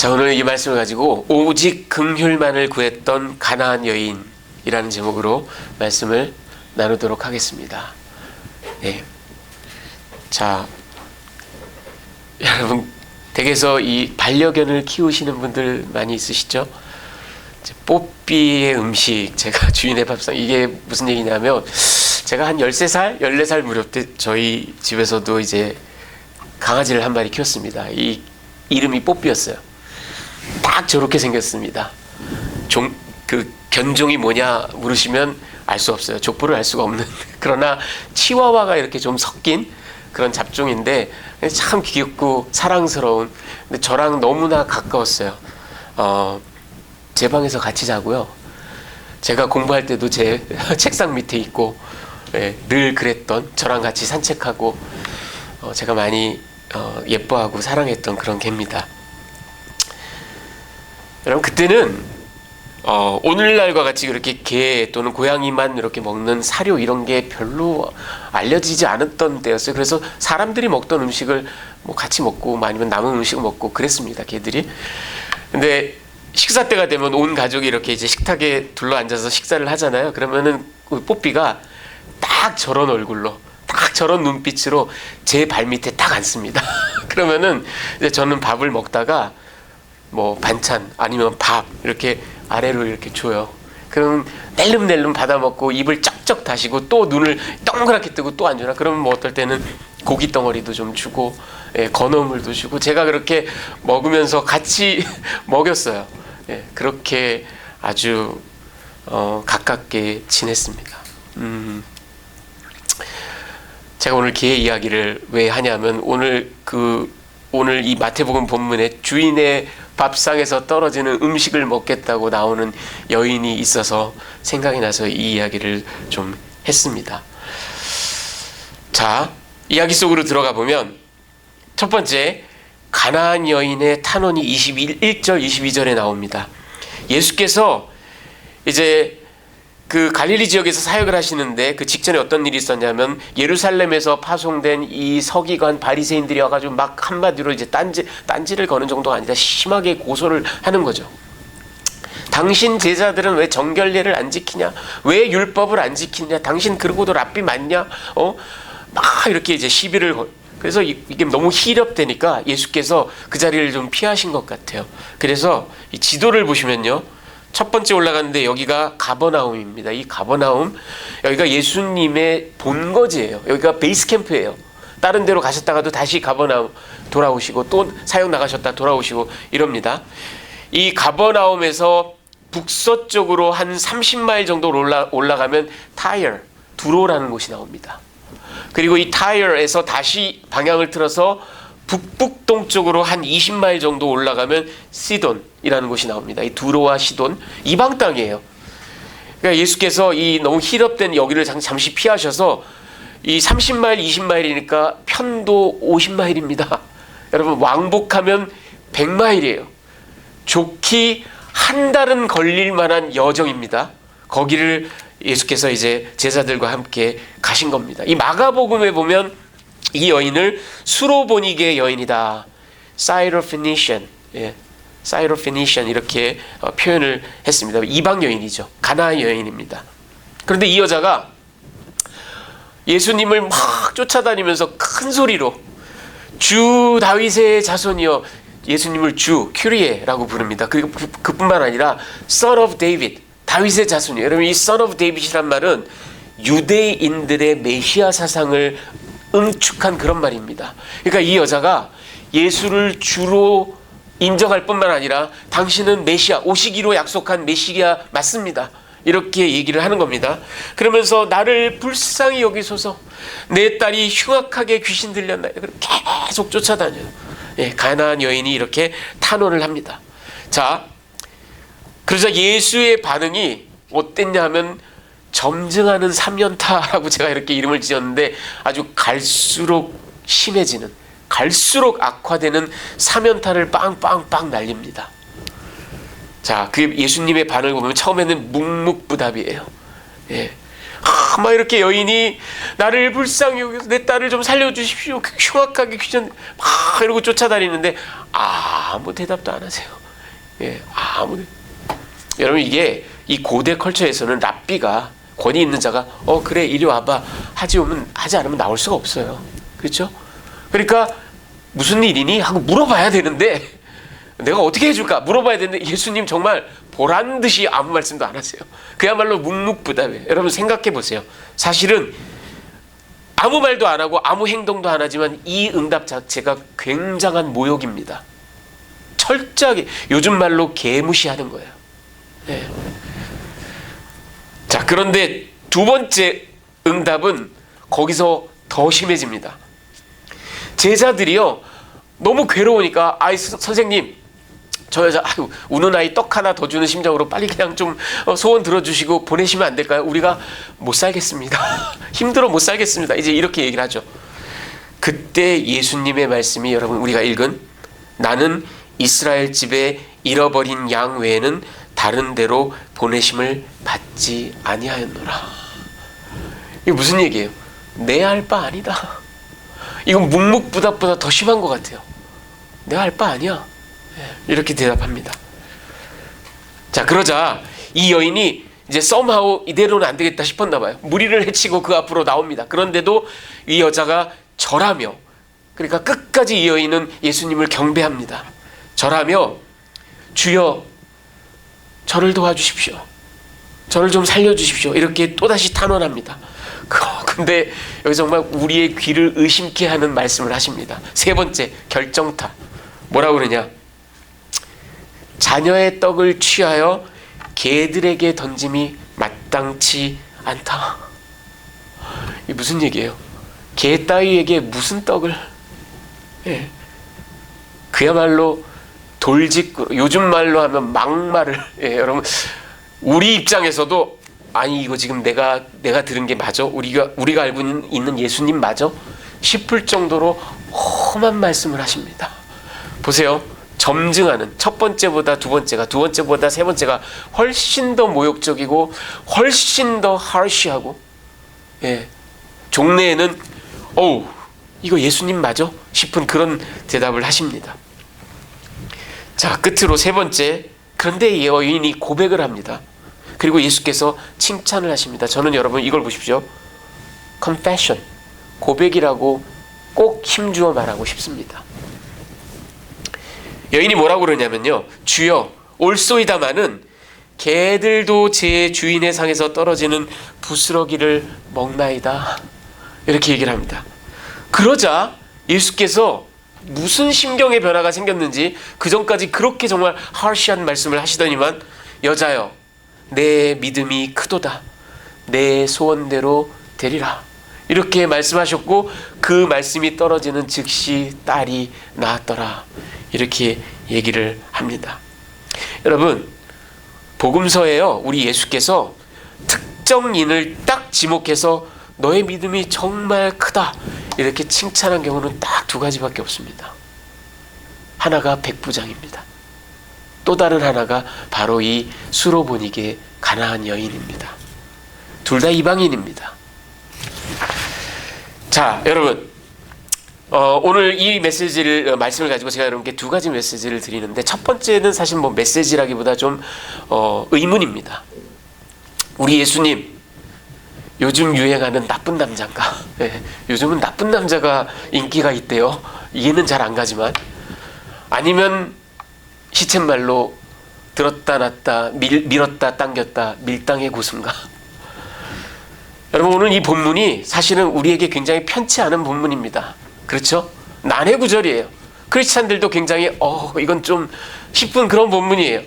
자, 오늘 이 말씀을 가지고 오직 긍휼만을 구했던 가나안 여인이라는 제목으로 말씀을 나누도록 하겠습니다. 네. 자, 여러분 댁에서 이 반려견을 키우시는 분들 많이 있으시죠? 뽀삐의 음식, 제가 주인의 밥상, 이게 무슨 얘기냐면, 제가 한 13살, 14살 무렵 때 저희 집에서도 이제 강아지를 한 마리 키웠습니다. 이 이름이 뽀삐였어요. 딱 저렇게 생겼습니다. 그 견종이 뭐냐 물으시면 알 수 없어요. 족보를 알 수가 없는. 그러나 치와와가 이렇게 좀 섞인 그런 잡종인데 참 귀엽고 사랑스러운. 근데 저랑 너무나 가까웠어요. 제 방에서 같이 자고요. 제가 공부할 때도 제 책상 밑에 있고, 예, 늘 그랬던, 저랑 같이 산책하고, 제가 많이 예뻐하고 사랑했던 그런 개입니다. 여러분, 그때는 오늘날과 같이 그렇게 개 또는 고양이만 이렇게 먹는 사료 이런 게 별로 알려지지 않았던 때였어요. 그래서 사람들이 먹던 음식을 뭐 같이 먹고, 뭐 아니면 남은 음식을 먹고 그랬습니다, 개들이. 근데 식사 때가 되면 온 가족이 이렇게 이제 식탁에 둘러 앉아서 식사를 하잖아요. 그러면은 뽀삐가 딱 저런 얼굴로, 딱 저런 눈빛으로 제 발밑에 딱 앉습니다. 그러면은 이제 저는 밥을 먹다가 뭐 반찬 아니면 밥 이렇게 아래로 이렇게 줘요. 그럼 낼름낼름 받아 먹고 입을 쩍쩍 다시고 또 눈을 동그랗게 뜨고 또 안 주나? 그러면 뭐 어떨 때는 고기 덩어리도 좀 주고, 예, 건어물도 주고, 제가 그렇게 먹으면서 같이 먹였어요. 예, 그렇게 아주 가깝게 지냈습니다. 제가 오늘 개 이야기를 왜 하냐면 오늘 이 마태복음 본문에 주인의 밥상에서 떨어지는 음식을 먹겠다고 나오는 여인이 있어서 생각이 나서 이 이야기를 좀 했습니다. 자, 이야기 속으로 들어가 보면 첫 번째, 가나안 여인의 탄원이 21절 22절에 나옵니다. 예수께서 이제 그 갈릴리 지역에서 사역을 하시는데 그 직전에 어떤 일이 있었냐면, 예루살렘에서 파송된 이 서기관 바리새인들이 와가지고 막 한마디로 이제 딴지를 거는 정도가 아니라 심하게 고소를 하는 거죠. 당신 제자들은 왜 정결례를 안 지키냐? 왜 율법을 안 지키냐? 당신 그러고도 랍비 맞냐? 막 이렇게 이제 시비를 그래서 이게 너무 희렵되니까 예수께서 그 자리를 좀 피하신 것 같아요. 그래서 이 지도를 보시면요, 첫 번째 올라가는데 여기가 가버나움입니다. 이 가버나움, 여기가 예수님의 본거지예요. 여기가 베이스 캠프예요. 다른 데로 가셨다가도 다시 가버나움 돌아오시고, 또 사역 나가셨다 돌아오시고 이럽니다. 이 가버나움에서 북서쪽으로 한 30마일 정도 올라가면 두로라는 곳이 나옵니다. 그리고 이 타이어에서 다시 방향을 틀어서 북북동쪽으로 한 20마일 정도 올라가면 시돈이라는 곳이 나옵니다. 이 두로와 시돈, 이방 땅이에요. 그러니까 예수께서 이 너무 희럽된 여기를 잠시 피하셔서 이 30마일, 20마일이니까 편도 50마일입니다. 여러분, 왕복하면 100마일이에요. 좋기 한 달은 걸릴 만한 여정입니다. 거기를 예수께서 이제 제자들과 함께 가신 겁니다. 이 마가복음에 보면 이 여인을 수로보니게 여인이다, 사이로피니션, 예, 사이로피니션 이렇게 표현을 했습니다. 이방 여인이죠. 가나안 여인입니다. 그런데 이 여자가 예수님을 막 쫓아다니면서 큰 소리로 주 다윗의 자손이여, 예수님을 주 큐리에라고 부릅니다. 그리고 그뿐만 아니라 Son of David, 다윗의 자손이에요. 여러분, 이 Son of David이란 말은 유대인들의 메시아 사상을 응축한 그런 말입니다. 그러니까 이 여자가 예수를 주로 인정할 뿐만 아니라 당신은 메시아, 오시기로 약속한 메시아 맞습니다, 이렇게 얘기를 하는 겁니다. 그러면서 나를 불쌍히 여기소서, 내 딸이 흉악하게 귀신 들렸나요? 계속 쫓아다녀요. 예, 가나안 여인이 이렇게 탄원을 합니다. 자, 그러자 예수의 반응이 어땠냐 하면 점증하는 삼연타라고 제가 이렇게 이름을 지었는데, 아주 갈수록 심해지는, 갈수록 악화되는 삼연타를 빵빵빵 날립니다. 자, 그 예수님의 반응을 보면 처음에는 묵묵부답이에요. 예. 막 이렇게 여인이 나를 불쌍히 여기서 내 딸을 좀 살려주십시오, 흉악하게 귀전 막 이러고 쫓아다니는데 아무 대답도 안 하세요. 예, 여러분 이게 이 고대 컬처에서는 랍비가 권위 있는 자가 그래 이리 와봐 하지 않으면 나올 수가 없어요. 그렇죠? 그러니까 무슨 일이니 하고 물어봐야 되는데 내가 어떻게 해줄까 물어봐야 되는데 예수님 정말 보란 듯이 아무 말씀도 안 하세요. 그야말로 묵묵부답이에요. 여러분 생각해 보세요. 사실은 아무 말도 안 하고 아무 행동도 안 하지만 이 응답 자체가 굉장한 모욕입니다. 철저하게 요즘 말로 개무시하는 거예요. 네. 자, 그런데 두 번째 응답은 거기서 더 심해집니다. 제자들이요 너무 괴로우니까 선생님 저 여자 우는 아이 떡 하나 더 주는 심정으로 빨리 그냥 좀 소원 들어주시고 보내시면 안 될까요? 우리가 못 살겠습니다. 힘들어 못 살겠습니다. 이제 이렇게 얘기를 하죠. 그때 예수님의 말씀이 여러분 우리가 읽은 나는 이스라엘 집에 잃어버린 양 외에는 다른 데로 보내심을 받지 아니하였노라. 이게 무슨 얘기예요? 내 할 바 아니다. 이건 묵묵부답보다 더 심한 것 같아요. 내가 할 바 아니야. 이렇게 대답합니다. 자, 그러자 이 여인이 이제 somehow 이대로는 안 되겠다 싶었나 봐요. 무리를 해치고 그 앞으로 나옵니다. 그런데도 이 여자가 절하며, 그러니까 끝까지 이 여인은 예수님을 경배합니다. 절하며 주여 저를 도와주십시오. 저를 좀 살려주십시오. 이렇게 또다시 탄원합니다. 근데 여기 정말 우리의 귀를 의심케 하는 말씀을 하십니다. 세 번째 결정타. 뭐라고 그러냐? 자녀의 떡을 취하여 개들에게 던짐이 마땅치 않다. 이게 무슨 얘기예요? 개 따위에게 무슨 떡을? 예. 그야말로 돌직구, 요즘 말로 하면 막말을. 예, 여러분 우리 입장에서도 아니 이거 지금 내가 들은 게 맞아? 우리가 알고 있는 예수님 맞아? 싶을 정도로 험한 말씀을 하십니다. 보세요. 점증하는 첫 번째보다 두 번째보다 세 번째가 훨씬 더 모욕적이고 훨씬 더 하시하고, 예, 종래에는 이거 예수님 맞아? 싶은 그런 대답을 하십니다. 자, 끝으로 세 번째, 그런데 여인이 고백을 합니다. 그리고 예수께서 칭찬을 하십니다. 저는 여러분 이걸 보십시오. confession, 고백이라고 꼭 힘주어 말하고 싶습니다. 여인이 뭐라고 그러냐면요, 주여 올소이다마는 개들도 제 주인의 상에서 떨어지는 부스러기를 먹나이다. 이렇게 얘기를 합니다. 그러자 예수께서 무슨 심경의 변화가 생겼는지 그 전까지 그렇게 정말 하시한 말씀을 하시더니만 여자여 내 믿음이 크도다. 내 소원대로 되리라. 이렇게 말씀하셨고 그 말씀이 떨어지는 즉시 딸이 낳았더라. 이렇게 얘기를 합니다. 여러분 복음서에요, 우리 예수께서 특정인을 딱 지목해서 너의 믿음이 정말 크다 이렇게 칭찬한 경우는 딱 두 가지밖에 없습니다. 하나가 백부장입니다. 또 다른 하나가 바로 이 수로보니게 가나안 여인입니다. 둘 다 이방인입니다. 자, 여러분 오늘 이 말씀을 가지고 제가 여러분께 두 가지 메시지를 드리는데, 첫 번째는 사실 뭐 메시지라기보다 좀 의문입니다. 우리 예수님 요즘 유행하는 나쁜 남자인가? 네, 요즘은 나쁜 남자가 인기가 있대요. 이해는 잘 안 가지만, 아니면 시쳇말로 들었다 놨다 밀었다 당겼다 밀당의 고수인가? 여러분 오늘 이 본문이 사실은 우리에게 굉장히 편치 않은 본문입니다. 그렇죠? 난해 구절이에요. 크리스찬들도 굉장히 이건 좀 싶은 그런 본문이에요.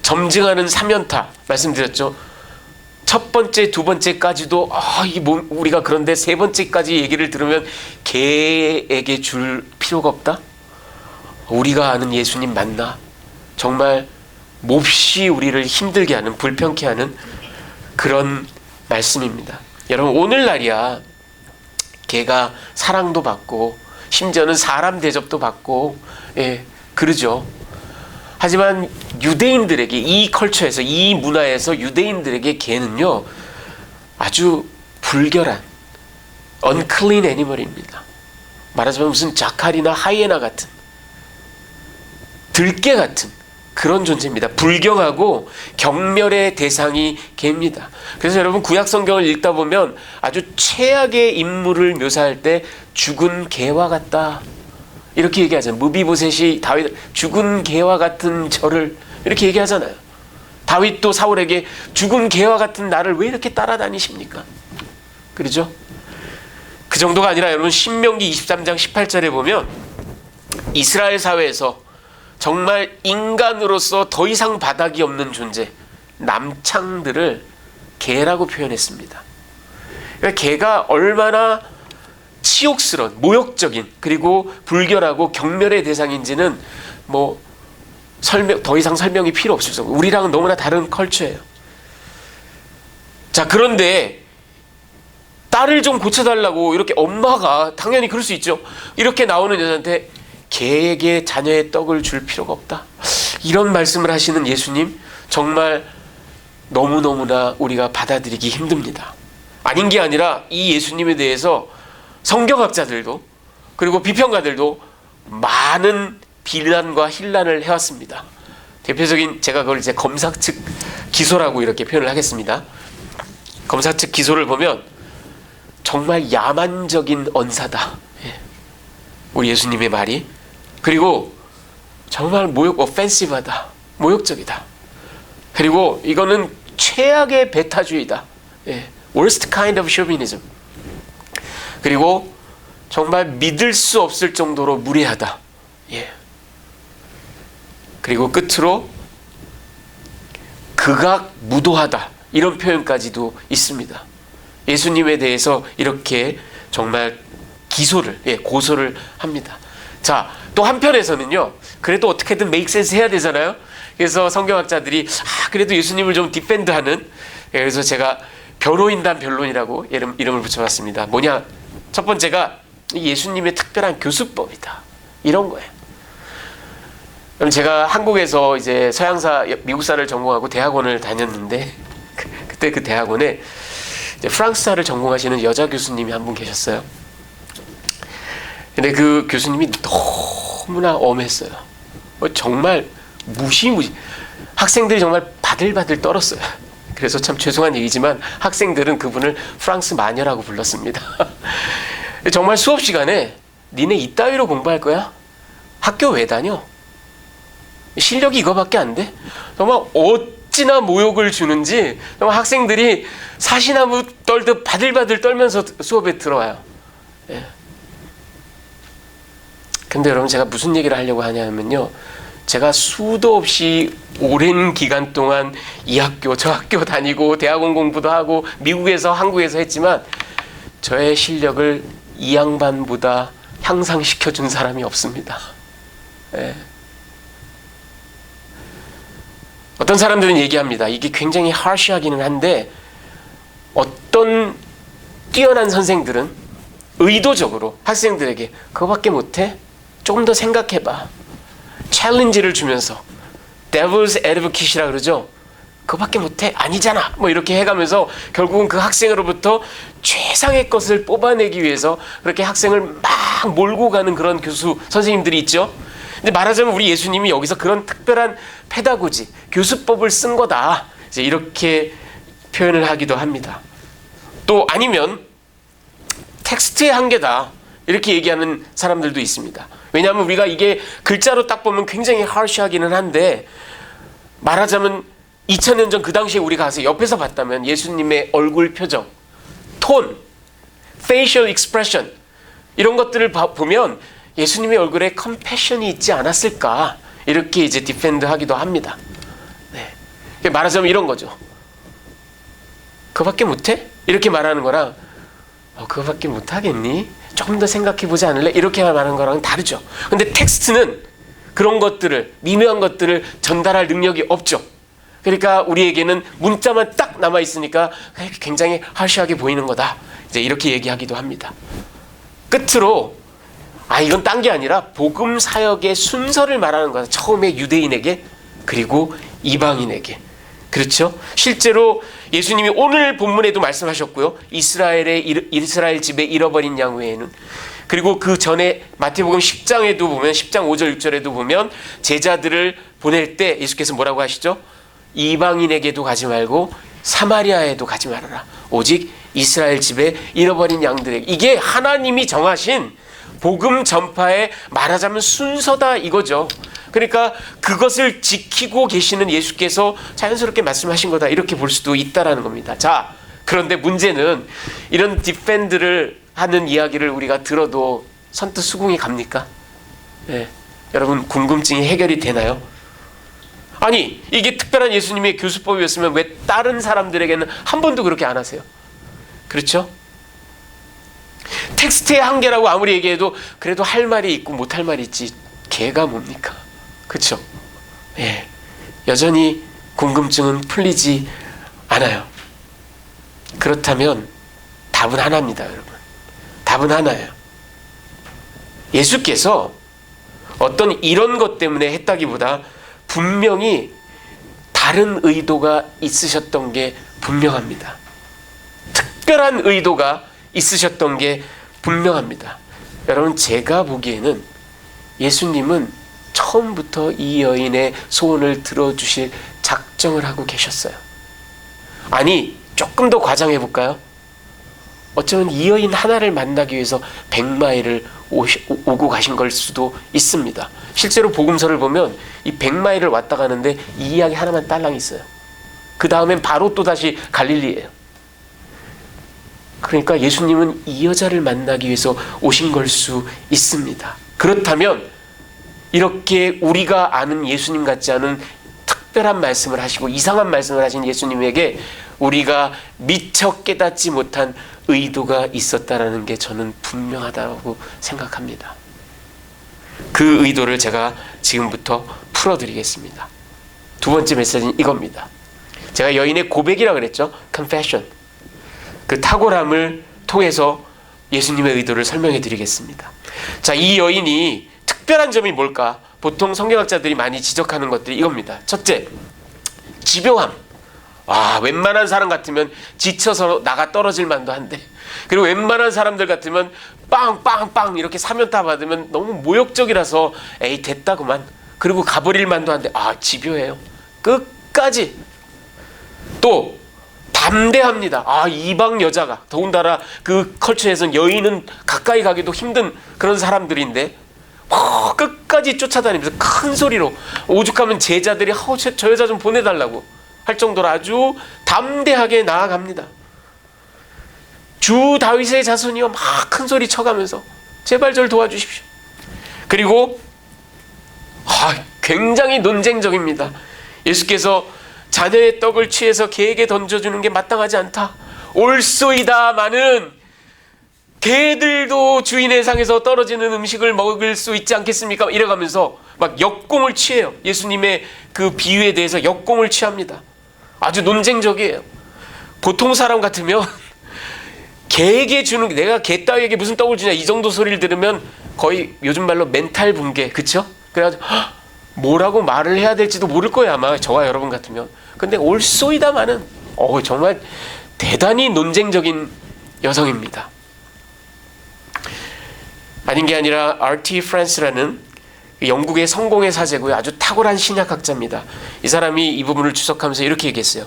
점증하는 사면타 말씀드렸죠. 첫 번째, 두 번째까지도 우리가 그런데 세 번째까지 얘기를 들으면 개에게 줄 필요가 없다? 우리가 아는 예수님 맞나? 정말 몹시 우리를 힘들게 하는, 불편케 하는 그런 말씀입니다. 여러분 오늘날이야 개가 사랑도 받고 심지어는 사람 대접도 받고, 예, 그러죠. 하지만 유대인들에게, 이 컬처에서, 이 문화에서 유대인들에게 개는요 아주 불결한 unclean animal입니다. 말하자면 무슨 자칼이나 하이에나 같은, 들깨 같은 그런 존재입니다. 불경하고 경멸의 대상이 개입니다. 그래서 여러분 구약 성경을 읽다 보면 아주 최악의 인물을 묘사할 때 죽은 개와 같다 이렇게 얘기하잖아요. 무비보셋이 다윗 죽은 개와 같은 저를 이렇게 얘기하잖아요. 다윗도 사울에게 죽은 개와 같은 나를 왜 이렇게 따라다니십니까? 그렇죠? 그 정도가 아니라 여러분 신명기 23장 18절에 보면 이스라엘 사회에서 정말 인간으로서 더 이상 바닥이 없는 존재 남창들을 개라고 표현했습니다. 그러니까 개가 얼마나 치욕스러운 모욕적인 그리고 불결하고 경멸의 대상인지는 뭐 더 이상 설명이 필요 없을 정도. 우리랑은 너무나 다른 컬처예요. 자, 그런데 딸을 좀 고쳐달라고 이렇게 엄마가 당연히 그럴 수 있죠. 이렇게 나오는 여자한테 개에게 자녀의 떡을 줄 필요가 없다. 이런 말씀을 하시는 예수님 정말 너무너무나 우리가 받아들이기 힘듭니다. 아닌 게 아니라 이 예수님에 대해서 성경학자들도 그리고 비평가들도 많은 비난과 힐난을 해왔습니다. 대표적인 제가 그걸 이제 검사 측 기소라고 이렇게 표현을 하겠습니다. 검사 측 기소를 보면 정말 야만적인 언사다. 우리 예수님의 말이. 그리고 정말 오펜시브하다. 모욕적이다. 그리고 이거는 최악의 배타주의다. Worst kind of chauvinism. 그리고 정말 믿을 수 없을 정도로 무례하다. 그리고 끝으로 극악무도하다. 이런 표현까지도 있습니다. 예수님에 대해서 이렇게 정말 고소를 합니다. 자, 또 한편에서는요, 그래도 어떻게든 make sense 해야 되잖아요. 그래서 성경학자들이 그래도 예수님을 좀 디펜드하는, 그래서 제가 변호인단 변론이라고 이름을 붙여봤습니다. 뭐냐? 첫 번째가 예수님의 특별한 교수법이다. 이런 거예요. 그럼 제가 한국에서 이제 서양사, 미국사를 전공하고 대학원을 다녔는데 그때 그 대학원에 이제 프랑스사를 전공하시는 여자 교수님이 한 분 계셨어요. 근데 그 교수님이 너무나 엄했어요. 정말 무시무시 학생들이 정말 바들바들 떨었어요. 그래서 참 죄송한 얘기지만 학생들은 그분을 프랑스 마녀라고 불렀습니다. 정말 수업 시간에 니네 이따위로 공부할 거야? 학교 왜 다녀? 실력이 이거밖에 안 돼? 정말 어찌나 모욕을 주는지 정말 학생들이 사시나무 떨듯 바들바들 떨면서 수업에 들어와요. 근데 여러분 제가 무슨 얘기를 하려고 하냐면요, 제가 수도 없이 오랜 기간 동안 이 학교 저 학교 다니고 대학원 공부도 하고 미국에서 한국에서 했지만 저의 실력을 이 양반보다 향상시켜준 사람이 없습니다. 어떤 사람들은 얘기합니다. 이게 굉장히 harsh하기는 한데 어떤 뛰어난 선생들은 의도적으로 학생들에게 그거밖에 못해? 조금 더 생각해봐. 챌린지를 주면서 devil's advocate이라 그러죠. 그거밖에 못해? 아니잖아. 뭐 이렇게 해가면서 결국은 그 학생으로부터 최상의 것을 뽑아내기 위해서 그렇게 학생을 막 몰고 가는 그런 교수 선생님들이 있죠. 근데 말하자면 우리 예수님이 여기서 그런 특별한 페다고지, 교수법을 쓴 거다. 이제 이렇게 표현을 하기도 합니다. 또 아니면 텍스트의 한계다. 이렇게 얘기하는 사람들도 있습니다. 왜냐하면 우리가 이게 글자로 딱 보면 굉장히 harsh하기는 한데 말하자면 2000년 전 그 당시에 우리가 가서 옆에서 봤다면 예수님의 얼굴 표정, 톤, facial expression 이런 것들을 보면 예수님의 얼굴에 컴패션이 있지 않았을까 이렇게 이제 디펜드하기도 합니다. 말하자면 이런 거죠. 그거밖에 못해? 이렇게 말하는 거랑 그거밖에 못하겠니? 조금 더 생각해보지 않을래? 이렇게 말하는 거랑은 다르죠. 근데 텍스트는 그런 것들을, 미묘한 것들을 전달할 능력이 없죠. 그러니까 우리에게는 문자만 딱 남아있으니까 굉장히 harsh하게 보이는 거다. 이제 이렇게 얘기하기도 합니다. 끝으로 이건 딴 게 아니라 복음 사역의 순서를 말하는 거다. 처음에 유대인에게 그리고 이방인에게. 그렇죠? 실제로 예수님이 오늘 본문에도 말씀하셨고요. 이스라엘 집에 잃어버린 양 외에는 그리고 그 전에 마태복음 10장에도 보면 10장 5절 6절에도 보면 제자들을 보낼 때 예수께서 뭐라고 하시죠? 이방인에게도 가지 말고 사마리아에도 가지 말아라. 오직 이스라엘 집에 잃어버린 양들에게. 이게 하나님이 정하신 복음 전파의 말하자면 순서다 이거죠. 그러니까 그것을 지키고 계시는 예수께서 자연스럽게 말씀하신 거다 이렇게 볼 수도 있다라는 겁니다. 자, 그런데 문제는 이런 디펜드를 하는 이야기를 우리가 들어도 선뜻 수긍이 갑니까? 네. 여러분 궁금증이 해결이 되나요? 아니 이게 특별한 예수님의 교수법이었으면 왜 다른 사람들에게는 한 번도 그렇게 안 하세요? 그렇죠? 텍스트의 한계라고 아무리 얘기해도 그래도 할 말이 있고 못할 말이 있지 걔가 뭡니까? 그렇죠? 예, 여전히 궁금증은 풀리지 않아요. 그렇다면 답은 하나입니다, 여러분. 답은 하나예요. 예수께서 어떤 이런 것 때문에 했다기보다 분명히 다른 의도가 있으셨던 게 분명합니다. 특별한 의도가 있으셨던 게 분명합니다. 여러분 제가 보기에는 예수님은 처음부터 이 여인의 소원을 들어주실 작정을 하고 계셨어요. 아니 조금 더 과장해 볼까요? 어쩌면 이 여인 하나를 만나기 위해서 100마일을 오고 가신 걸 수도 있습니다. 실제로 복음서를 보면 이 100마일을 왔다 가는데 이 이야기 하나만 딸랑 있어요. 그 다음엔 바로 또다시 갈릴리예요. 그러니까 예수님은 이 여자를 만나기 위해서 오신 걸 수 있습니다. 그렇다면 이렇게 우리가 아는 예수님 같지 않은 특별한 말씀을 하시고 이상한 말씀을 하신 예수님에게 우리가 미처 깨닫지 못한 의도가 있었다라는 게 저는 분명하다고 생각합니다. 그 의도를 제가 지금부터 풀어드리겠습니다. 두 번째 메시지는 이겁니다. 제가 여인의 고백이라고 그랬죠. confession. 그 탁월함을 통해서 예수님의 의도를 설명해 드리겠습니다. 자, 이 여인이 특별한 점이 뭘까? 보통 성경학자들이 많이 지적하는 것들이 이겁니다. 첫째, 집요함. 와, 웬만한 사람 같으면 지쳐서 나가 떨어질 만도 한데, 그리고 웬만한 사람들 같으면 빵빵빵 이렇게 사면타 받으면 너무 모욕적이라서 에이 됐다구만 그리고 가버릴 만도 한데 집요해요. 끝까지. 또 담대합니다. 이방 여자가 더군다나 그 컬처에서는 여인은 가까이 가기도 힘든 그런 사람들인데 끝까지 쫓아다니면서 큰 소리로 오죽하면 제자들이 저 여자 좀 보내달라고 할 정도로 아주 담대하게 나아갑니다. 주 다윗의 자손이여 막 큰 소리 쳐가면서 제발 저를 도와주십시오. 그리고 굉장히 논쟁적입니다. 예수께서 자녀의 떡을 취해서 개에게 던져주는 게 마땅하지 않다. 옳소이다마는 개들도 주인의 상에서 떨어지는 음식을 먹을 수 있지 않겠습니까? 이래가면서 막 역공을 취해요. 예수님의 그 비유에 대해서 역공을 취합니다. 아주 논쟁적이에요. 보통 사람 같으면 개에게 주는 게 내가 개 따위에게 무슨 떡을 주냐 이 정도 소리를 들으면 거의 요즘 말로 멘탈 붕괴, 그쵸? 그래가지고 뭐라고 말을 해야 될지도 모를 거예요 아마 저와 여러분 같으면. 근데 옳소이다마는 정말 대단히 논쟁적인 여성입니다. 아닌 게 아니라 R.T. 프란스라는 영국의 성공의 사제고요. 아주 탁월한 신약학자입니다. 이 사람이 이 부분을 주석하면서 이렇게 얘기했어요.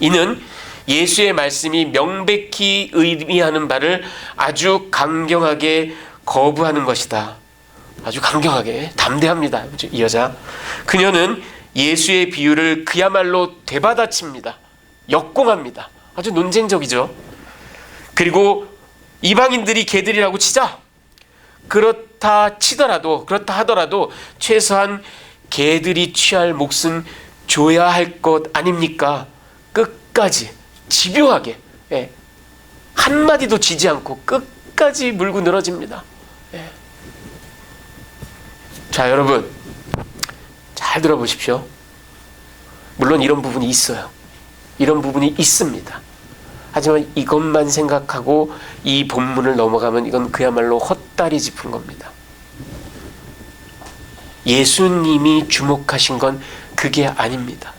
이는 예수의 말씀이 명백히 의미하는 바를 아주 강경하게 거부하는 것이다. 아주 강경하게 담대합니다. 이 여자. 그녀는 예수의 비유를 그야말로 되받아칩니다. 역공합니다. 아주 논쟁적이죠. 그리고 이방인들이 개들이라고 치자. 그렇다 하더라도 최소한 개들이 취할 몫은 줘야 할 것 아닙니까? 끝까지 집요하게 한마디도 지지 않고 끝까지 물고 늘어집니다. 자, 여러분 잘 들어보십시오. 물론 이런 부분이 있어요. 이런 부분이 있습니다. 하지만 이것만 생각하고 이 본문을 넘어가면 이건 그야말로 헛다리 짚은 겁니다. 예수님이 주목하신 건 그게 아닙니다.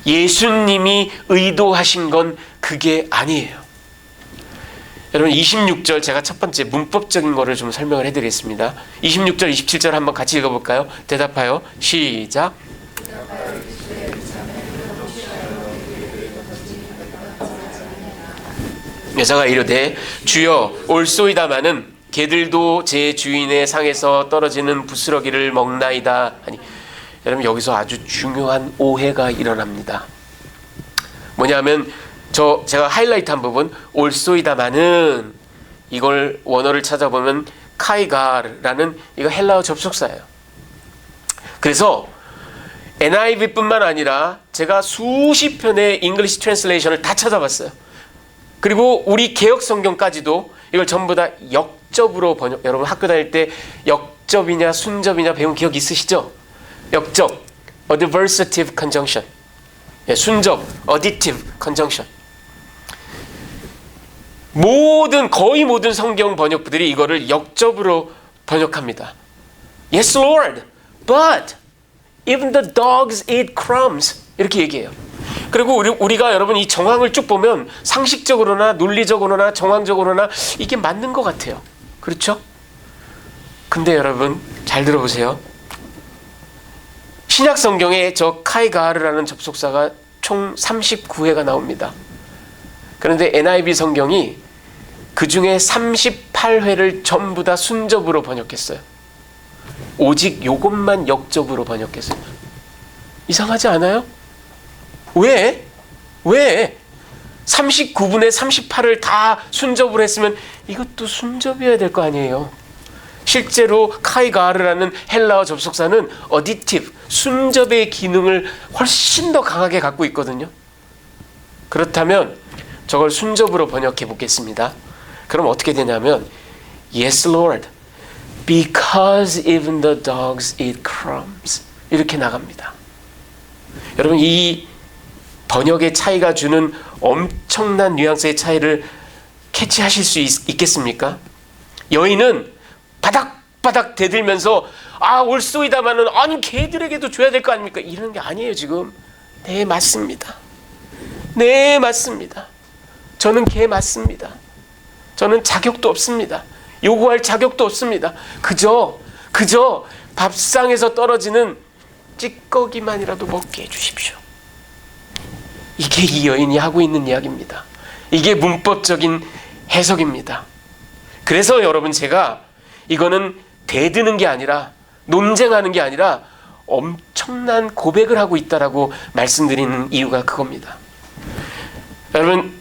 예수님이 의도하신 건 그게 아니에요. 여러분 26절 제가 첫 번째 문법적인 거를 좀 설명을 해드리겠습니다. 26절 27절 한번 같이 읽어볼까요? 대답하여 시작. 여자가 이르되 주여 올소이다마는 개들도 제 주인의 상에서 떨어지는 부스러기를 먹나이다 하니, 여러분 여기서 아주 중요한 오해가 일어납니다. 뭐냐면 제가 하이라이트 한 부분 올소이다마는, 이걸 원어를 찾아보면 카이가르라는 이거 헬라어 접속사예요. 그래서 NIV뿐만 아니라 제가 수십 편의 잉글리시 트랜슬레이션을 다 찾아봤어요. 그리고 우리 개역 성경까지도 이걸 전부 다 역접으로 번역. 여러분 학교 다닐 때 역접이냐 순접이냐 배운 기억 있으시죠? 역접, adversative conjunction. 순접, additive conjunction. 거의 모든 성경 번역부들이 이거를 역접으로 번역합니다. Yes, Lord, but even the dogs eat crumbs. 이렇게 얘기해요. 그리고 우리가 여러분 이 정황을 쭉 보면 상식적으로나 논리적으로나 정황적으로나 이게 맞는 것 같아요. 그렇죠? 근데 여러분 잘 들어보세요. 신약 성경에 저 카이가르라는 접속사가 총 39회가 나옵니다. 그런데 NIV 성경이 그 중에 38회를 전부 다 순접으로 번역했어요. 오직 요것만 역접으로 번역했어요. 이상하지 않아요? 왜? 39분의 38을 다 순접으로 했으면 이것도 순접이어야 될 거 아니에요. 실제로 카이가르라는 헬라어 접속사는 어디티브, 순접의 기능을 훨씬 더 강하게 갖고 있거든요. 그렇다면 저걸 순접으로 번역해 보겠습니다. 그럼 어떻게 되냐면 Yes, Lord, because even the dogs eat crumbs. 이렇게 나갑니다. 여러분 이 번역의 차이가 주는 엄청난 뉘앙스의 차이를 캐치하실 수 있겠습니까? 여인은 바닥바닥 대들면서 올소이다마는 아니 개들에게도 줘야 될 거 아닙니까? 이런 게 아니에요 지금. 네 맞습니다. 네 맞습니다. 저는 개 맞습니다. 저는 자격도 없습니다. 요구할 자격도 없습니다. 그저 밥상에서 떨어지는 찌꺼기만이라도 먹게 해주십시오. 이게 이 여인이 하고 있는 이야기입니다. 이게 문법적인 해석입니다. 그래서 여러분 제가 이거는 대드는 게 아니라 논쟁하는 게 아니라 엄청난 고백을 하고 있다라고 말씀드리는 이유가 그겁니다. 여러분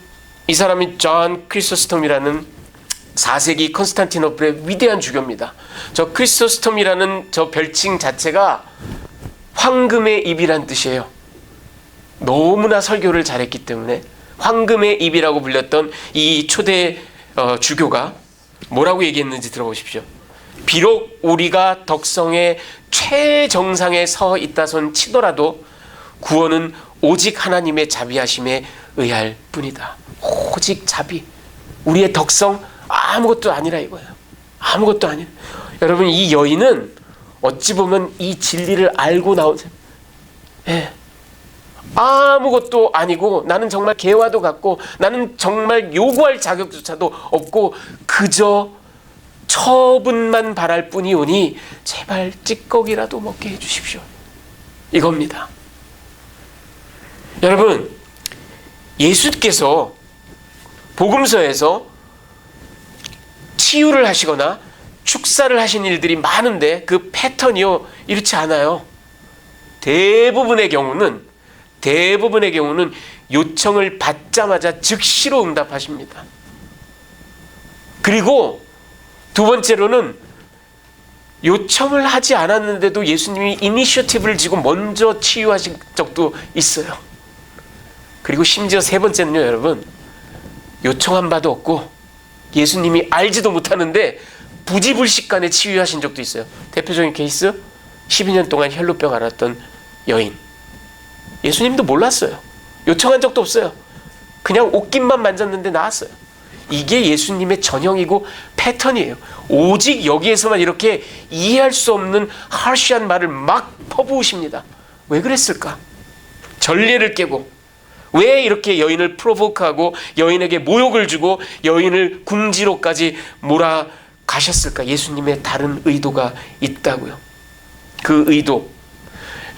이 사람이 존 크리소스톰이라는 4세기 컨스탄티노플의 위대한 주교입니다. 저 크리소스톰이라는 저 별칭 자체가 황금의 입이란 뜻이에요. 너무나 설교를 잘했기 때문에 황금의 입이라고 불렸던 이 초대 주교가 뭐라고 얘기했는지 들어보십시오. 비록 우리가 덕성의 최정상에 서 있다손 치더라도 구원은 오직 하나님의 자비하심에 의할 뿐이다. 오직 자비. 우리의 덕성 아무것도 아니라 이거예요. 아무것도 아니라. 여러분 이 여인은 어찌 보면 이 진리를 알고 나온 아무것도 아니고 나는 정말 개와도 같고 나는 정말 요구할 자격조차도 없고 그저 처분만 바랄 뿐이오니 제발 찌꺼기라도 먹게 해주십시오. 이겁니다. 여러분 예수께서 복음서에서 치유를 하시거나 축사를 하신 일들이 많은데 그 패턴이요 이렇지 않아요. 대부분의 경우는 요청을 받자마자 즉시로 응답하십니다. 그리고 두 번째로는 요청을 하지 않았는데도 예수님이 이니셔티브를 지고 먼저 치유하신 적도 있어요. 그리고 심지어 세 번째는요 여러분 요청한 바도 없고 예수님이 알지도 못하는데 부지불식간에 치유하신 적도 있어요. 대표적인 케이스 12년 동안 혈루병 앓았던 여인. 예수님도 몰랐어요. 요청한 적도 없어요. 그냥 옷깃만 만졌는데 나았어요. 이게 예수님의 전형이고 패턴이에요. 오직 여기에서만 이렇게 이해할 수 없는 하시한 말을 막 퍼부으십니다. 왜 그랬을까? 전례를 깨고 왜 이렇게 여인을 프로보크하고 여인에게 모욕을 주고 여인을 궁지로까지 몰아가셨을까? 예수님의 다른 의도가 있다고요. 그 의도,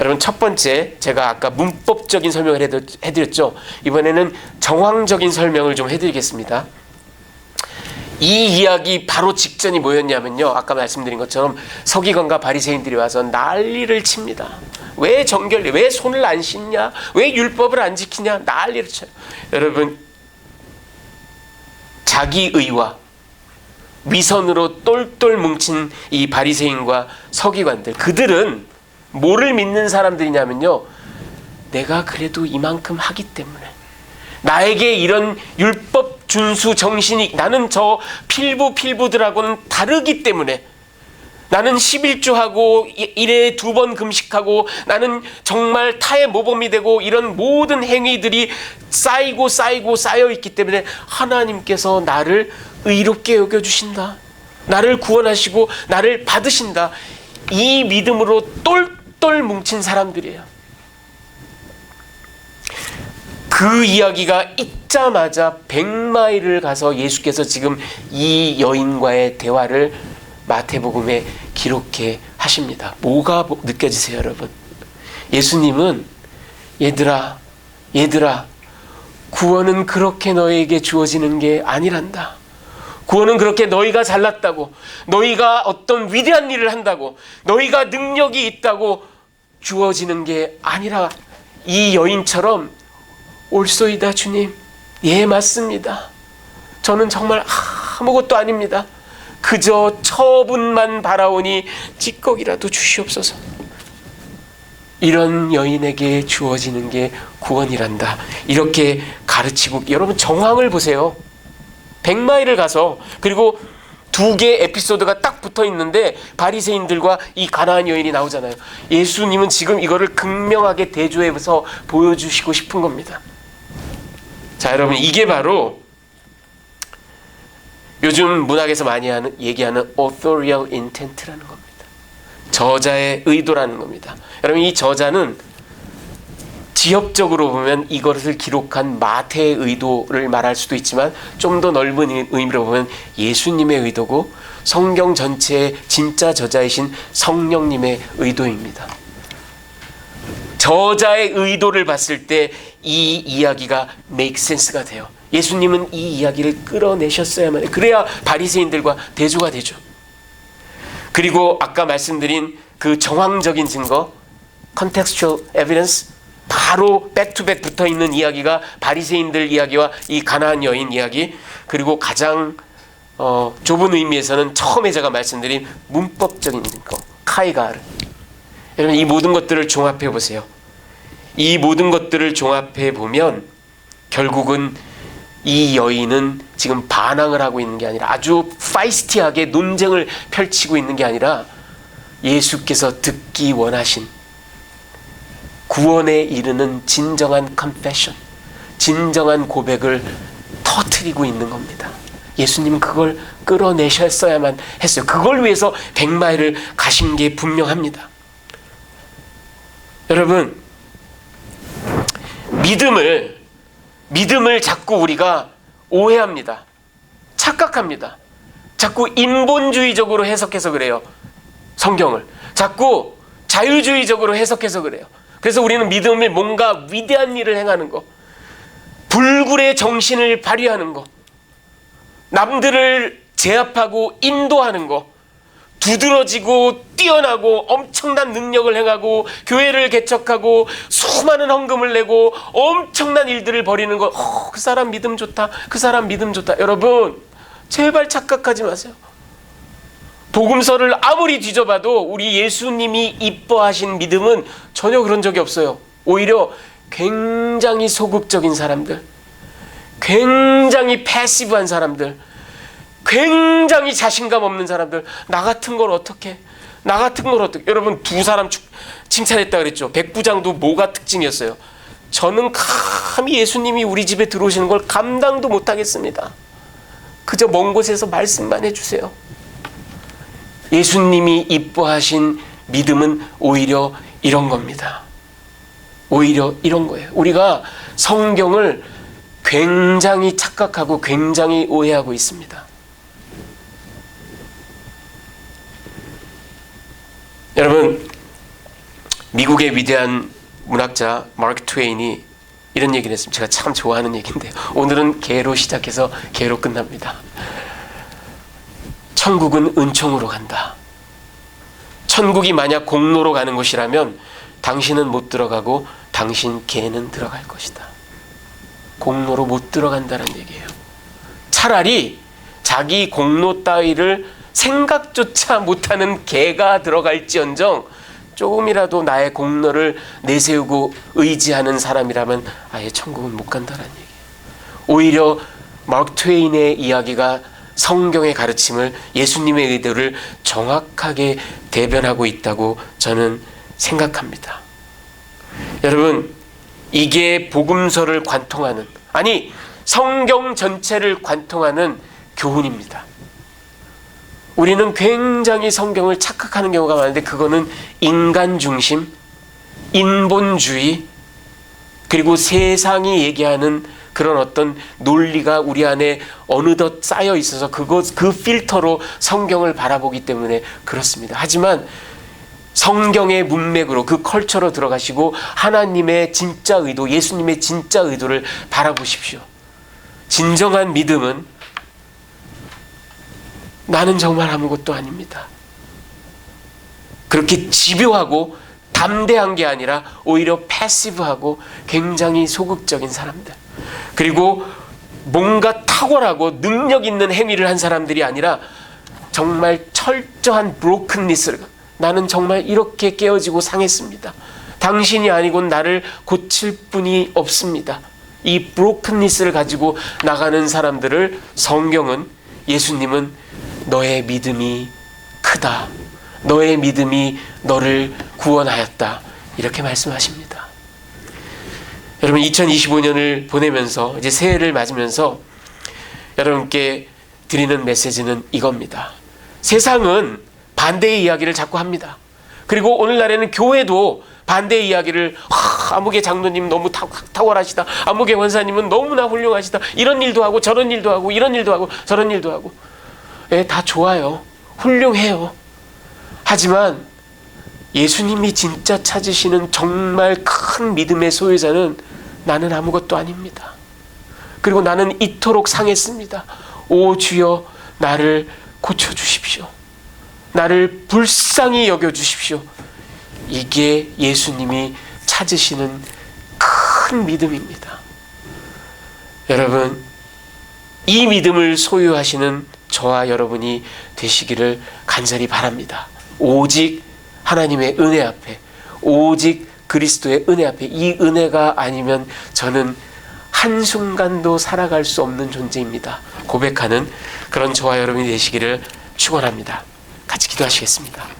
여러분, 첫 번째, 제가 아까 문법적인 설명을 해드렸죠. 이번에는 정황적인 설명을 좀 해드리겠습니다. 이 이야기 바로 직전이 뭐였냐면요, 아까 말씀드린 것처럼 서기관과 바리새인들이 와서 난리를 칩니다. 왜 정결례, 왜 손을 안 씻냐, 왜 율법을 안 지키냐, 난리를 쳐요. 여러분, 자기 의와 위선으로 똘똘 뭉친 이 바리새인과 서기관들, 그들은 뭐를 믿는 사람들이냐면요, 내가 그래도 이만큼 하기 때문에, 나에게 이런 율법 준수 정신이, 나는 저 필부들하고는 다르기 때문에, 나는 11조하고 1회에 2번 금식하고, 나는 정말 타의 모범이 되고, 이런 모든 행위들이 쌓이고 쌓여있기 때문에 하나님께서 나를 의롭게 여겨주신다, 나를 구원하시고 나를 받으신다, 이 믿음으로 똘똘 뭉친 사람들이에요. 그 이야기가 있자마자 100마일을 가서 예수께서 지금 이 여인과의 대화를 마태복음에 기록해 하십니다. 뭐가 느껴지세요, 여러분? 예수님은 얘들아 구원은 그렇게 너에게 주어지는 게 아니란다. 구원은 그렇게 너희가 잘났다고, 너희가 어떤 위대한 일을 한다고, 너희가 능력이 있다고 주어지는 게 아니라, 이 여인처럼 옳소이다 주님, 예 맞습니다, 저는 정말 아무것도 아닙니다, 그저 처분만 바라오니 찌꺼기라도 주시옵소서, 이런 여인에게 주어지는 게 구원이란다, 이렇게 가르치고. 여러분, 정황을 보세요. 100마일을 가서, 그리고 2개 에피소드가 딱 붙어 있는데 바리새인들과 이 가나안 여인이 나오잖아요. 예수님은 지금 이거를 극명하게 대조해서 보여주시고 싶은 겁니다. 자, 여러분, 이게 바로 요즘 문학에서 많이 얘기하는 authorial intent라는 겁니다. 저자의 의도라는 겁니다. 여러분, 이 저자는 지역적으로 보면 이것을 기록한 마태의 의도를 말할 수도 있지만, 좀 더 넓은 의미로 보면 예수님의 의도고, 성경 전체의 진짜 저자이신 성령님의 의도입니다. 저자의 의도를 봤을 때 이 이야기가 make sense가 돼요. 예수님은 이 이야기를 끌어내셨어야만 해요. 그래야 바리새인들과 대조가 되죠. 그리고 아까 말씀드린 그 정황적인 증거, contextual evidence, 바로 백투백 붙어있는 이야기가 바리새인들 이야기와 이 가나안 여인 이야기, 그리고 가장 좁은 의미에서는 처음에 제가 말씀드린 문법적인 증거, 카이가르. 여러분, 이 모든 것들을 종합해 보세요. 이 모든 것들을 종합해 보면 결국은 이 여인은 지금 반항을 하고 있는 게 아니라, 아주 파이스티하게 논쟁을 펼치고 있는 게 아니라, 예수께서 듣기 원하신 구원에 이르는 진정한 confession, 진정한 고백을 터뜨리고 있는 겁니다. 예수님은 그걸 끌어내셨어야만 했어요. 그걸 위해서 100마일을 가신 게 분명합니다. 여러분, 믿음을 자꾸 우리가 오해합니다. 착각합니다. 자꾸 인본주의적으로 해석해서 그래요. 성경을 자꾸 자유주의적으로 해석해서 그래요. 그래서 우리는 믿음을 뭔가 위대한 일을 행하는 거, 불굴의 정신을 발휘하는 거, 남들을 제압하고 인도하는 거, 두드러지고 뛰어나고 엄청난 능력을 행하고 교회를 개척하고 수많은 헌금을 내고 엄청난 일들을 벌이는 거, 그 사람 믿음 좋다, 그 사람 믿음 좋다. 여러분, 제발 착각하지 마세요. 복음서를 아무리 뒤져봐도 우리 예수님이 이뻐하신 믿음은 전혀 그런 적이 없어요. 오히려 굉장히 소극적인 사람들, 굉장히 패시브한 사람들, 굉장히 자신감 없는 사람들, 나 같은 걸 어떻게, 여러분, 2사람 칭찬했다 그랬죠. 백부장도 뭐가 특징이었어요? 저는 감히 예수님이 우리 집에 들어오시는 걸 감당도 못하겠습니다. 그저 먼 곳에서 말씀만 해주세요. 예수님이 이뻐하신 믿음은 오히려 이런 겁니다. 오히려 이런 거예요. 우리가 성경을 굉장히 착각하고 굉장히 오해하고 있습니다. 여러분, 미국의 위대한 문학자 마크 트웨인이 이런 얘기를 했습니다. 제가 참 좋아하는 얘기인데 오늘은 개로 시작해서 개로 끝납니다. 천국은 은총으로 간다. 천국이 만약 공로로 가는 곳이라면 당신은 못 들어가고 당신 개는 들어갈 것이다. 공로로 못 들어간다는 얘기예요. 차라리 자기 공로 따위를 생각조차 못하는 개가 들어갈지언정 조금이라도 나의 공로를 내세우고 의지하는 사람이라면 아예 천국은 못 간다는 얘기예요. 오히려 마크 트웨인의 이야기가 성경의 가르침을, 예수님의 의도를 정확하게 대변하고 있다고 저는 생각합니다. 여러분, 이게 복음서를 관통하는, 아니 성경 전체를 관통하는 교훈입니다. 우리는 굉장히 성경을 착각하는 경우가 많은데 그거는 인간 중심, 인본주의, 그리고 세상이 얘기하는 그런 어떤 논리가 우리 안에 어느덧 쌓여 있어서 그 필터로 성경을 바라보기 때문에 그렇습니다. 하지만 성경의 문맥으로 그 컬처로 들어가시고 하나님의 진짜 의도, 예수님의 진짜 의도를 바라보십시오. 진정한 믿음은 나는 정말 아무것도 아닙니다. 그렇게 집요하고 담대한 게 아니라 오히려 패시브하고 굉장히 소극적인 사람들, 그리고 뭔가 탁월하고 능력 있는 행위를 한 사람들이 아니라 정말 철저한 브로큰니스, 나는 정말 이렇게 깨어지고 상했습니다. 당신이 아니곤 나를 고칠 분이 없습니다. 이 브로큰니스를 가지고 나가는 사람들을 성경은, 예수님은 너의 믿음이 크다, 너의 믿음이 너를 구원하였다, 이렇게 말씀하십니다. 여러분, 2025년을 보내면서 이제 새해를 맞으면서 여러분께 드리는 메시지는 이겁니다. 세상은 반대의 이야기를 자꾸 합니다. 그리고 오늘날에는 교회도 반대의 이야기를, 아무개 장로님 너무 탁월하시다, 아무개 원사님은 너무나 훌륭하시다, 이런 일도 하고 저런 일도 하고 이런 일도 하고 저런 일도 하고, 다 좋아요, 훌륭해요. 하지만 예수님이 진짜 찾으시는 정말 큰 믿음의 소유자는 나는 아무것도 아닙니다. 그리고 나는 이토록 상했습니다. 오 주여, 나를 고쳐주십시오. 나를 불쌍히 여겨주십시오. 이게 예수님이 찾으시는 큰 믿음입니다. 여러분, 이 믿음을 소유하시는 저와 여러분이 되시기를 간절히 바랍니다. 오직 하나님의 은혜 앞에, 오직 그리스도의 은혜 앞에, 이 은혜가 아니면 저는 한순간도 살아갈 수 없는 존재입니다, 고백하는 그런 저와 여러분이 되시기를 축원합니다. 같이 기도하시겠습니다.